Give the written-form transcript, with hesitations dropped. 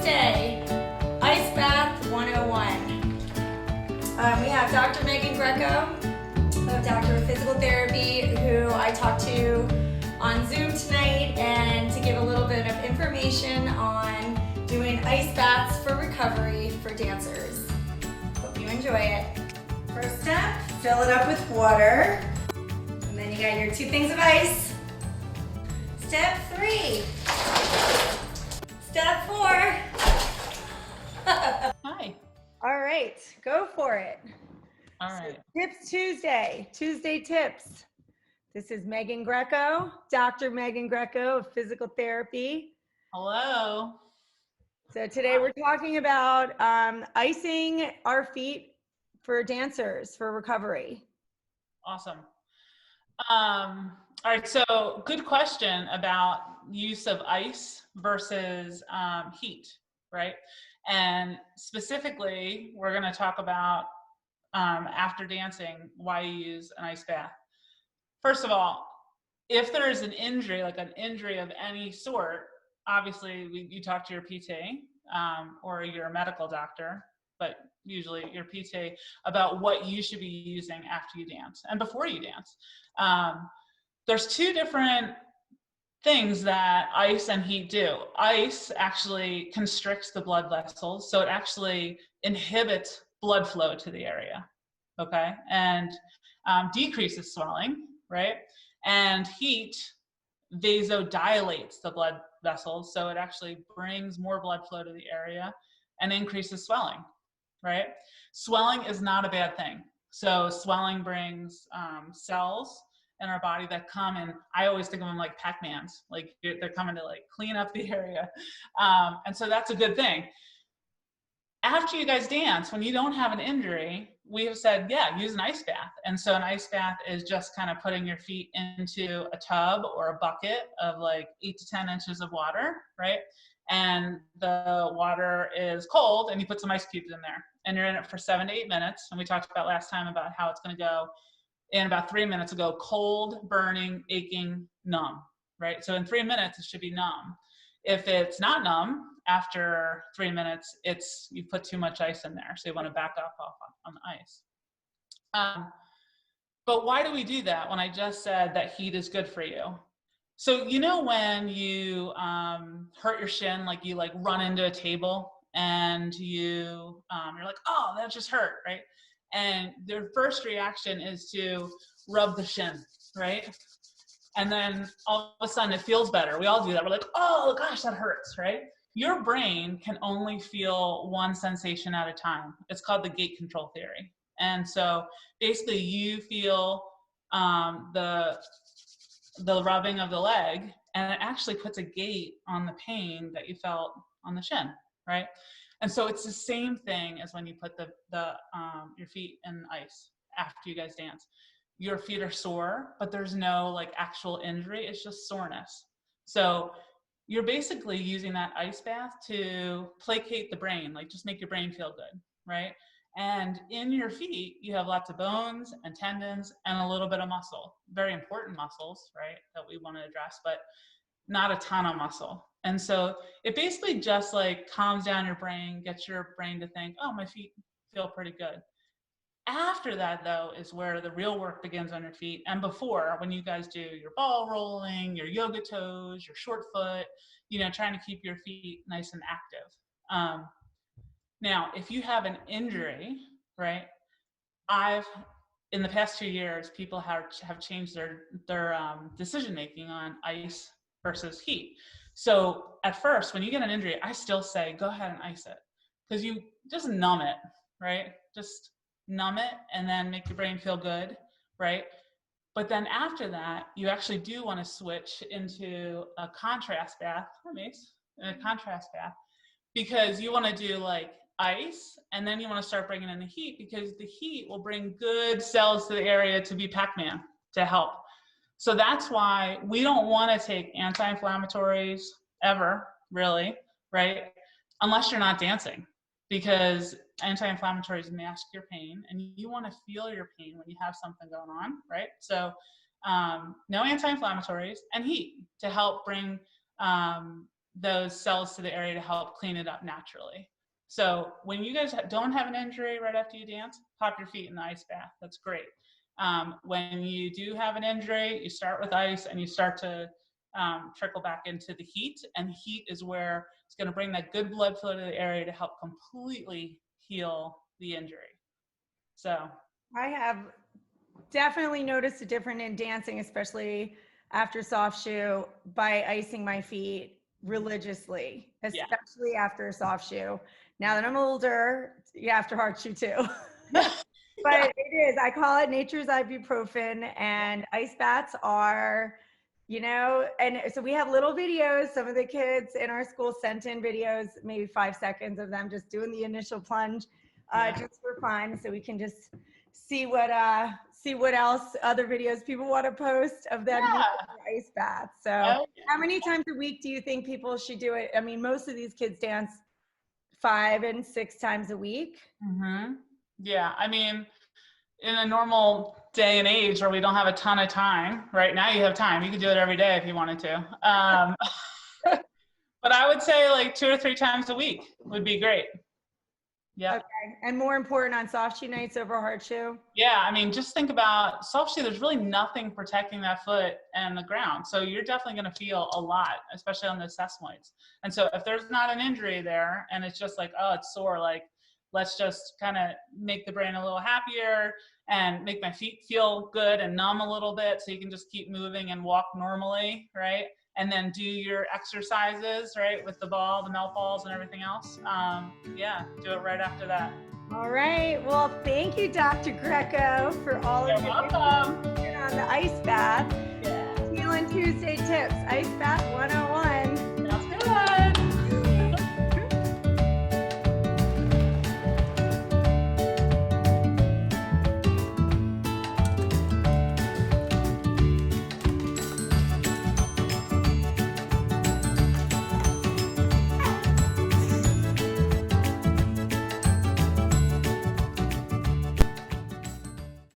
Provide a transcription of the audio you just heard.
Tuesday, Ice Bath 101. We have Dr. Megan Greco, a doctor of physical therapy, who I talked to on Zoom tonight, and to give a little bit of information on doing ice baths for recovery for dancers. Hope you enjoy it. First step, fill it up with water. And then you got your 2 things of ice. Step 3. Step 4. Hi. All right, go for it. All right. So, Tips Tuesday, Tuesday tips. This is Megan Greco, Dr. Megan Greco of physical therapy. Hello. So today we're talking about icing our feet for dancers for recovery. Awesome. All right. So good question about use of ice versus heat, right? And specifically, we're going to talk about after dancing, why you use an ice bath. First of all, if there is an injury, like an injury of any sort, obviously you talk to your PT or your medical doctor, but usually your PT, about what you should be using after you dance and before you dance. There's 2 different things that ice and heat do. Ice actually constricts the blood vessels, so it actually inhibits blood flow to the area, okay, and decreases swelling, right? And heat vasodilates the blood vessels, so it actually brings more blood flow to the area and increases swelling, right? Swelling is not a bad thing. So swelling brings cells in our body that come, and I always think of them like Pac-Mans, like they're coming to like clean up the area. And so that's a good thing. After you guys dance, when you don't have an injury, we have said, yeah, use an ice bath. And so an ice bath is just kind of putting your feet into a tub or a bucket of like 8 to 10 inches of water, right? And the water is cold, and you put some ice cubes in there, and you're in it for 7 to 8 minutes. And we talked about last time about how it's going to go in about 3 minutes ago: cold, burning, aching, numb, right? So in 3 minutes, it should be numb. If it's not numb, after 3 minutes, you put too much ice in there. So you want to back off on the ice. But why do we do that when I just said that heat is good for you? So you know when you hurt your shin, like you like run into a table and you're like, oh, that just hurt, right? And their first reaction is to rub the shin, right? And then all of a sudden it feels better. We all do that. We're like, oh gosh, that hurts, right? Your brain can only feel one sensation at a time. It's called the gate control theory. And so basically you feel the rubbing of the leg, and it actually puts a gate on the pain that you felt on the shin, right? And so it's the same thing as when you put your feet in ice after you guys dance. Your feet are sore, but there's no like actual injury. It's just soreness. So you're basically using that ice bath to placate the brain, like just make your brain feel good, right? And in your feet, you have lots of bones and tendons and a little bit of muscle, very important muscles, right, that we want to address, but not a ton of muscle. And so it basically just like calms down your brain, gets your brain to think, oh, my feet feel pretty good. After that, though, is where the real work begins on your feet. And before, when you guys do your ball rolling, your yoga toes, your short foot, trying to keep your feet nice and active. Now, if you have an injury, right, in the past 2 years, people have changed their decision-making on ice versus heat. So at first, when you get an injury, I still say, go ahead and ice it, because you just numb it, right? Just numb it and then make your brain feel good, right? But then after that, you actually do want to switch into a contrast bath, because you want to do like ice, and then you want to start bringing in the heat, because the heat will bring good cells to the area to be Pac-Man, to help. So that's why we don't want to take anti-inflammatories ever, really, right? Unless you're not dancing, because anti-inflammatories mask your pain, and you want to feel your pain when you have something going on, right? So no anti-inflammatories, and heat to help bring those cells to the area to help clean it up naturally. So when you guys don't have an injury right after you dance, pop your feet in the ice bath. That's great. When you do have an injury, you start with ice and you start to trickle back into the heat. And heat is where it's going to bring that good blood flow to the area to help completely heal the injury. So I have definitely noticed a difference in dancing, especially after soft shoe, by icing my feet religiously, especially after a soft shoe. Now that I'm older, you have to hard shoe too. But it is, I call it nature's ibuprofen, and ice baths are, you know, and so we have little videos. Some of the kids in our school sent in videos, maybe 5 seconds of them just doing the initial plunge, just for fun. So we can just see what else other videos people want to post of them using their ice bath. So how many times a week do you think people should do it? I mean, most of these kids dance 5 and 6 times a week. Mm-hmm. Yeah, I mean, in a normal day and age where we don't have a ton of time, right now you have time. You could do it every day if you wanted to. But I would say like 2 or 3 times a week would be great. Yeah. Okay. And more important on soft shoe nights over hard shoe? Yeah, I mean, just think about soft shoe. There's really nothing protecting that foot and the ground. So you're definitely going to feel a lot, especially on the sesamoids. And so if there's not an injury there and it's just like, oh, it's sore, like, let's just kind of make the brain a little happier and make my feet feel good and numb a little bit so you can just keep moving and walk normally, right? And then do your exercises, right, with the ball, the melt balls and everything else. Yeah, do it right after that. All right. Well, thank you, Dr. Greco, for all of your welcome. information on the ice bath. Yeah. Teelin Tuesday tips, Ice Bath 101.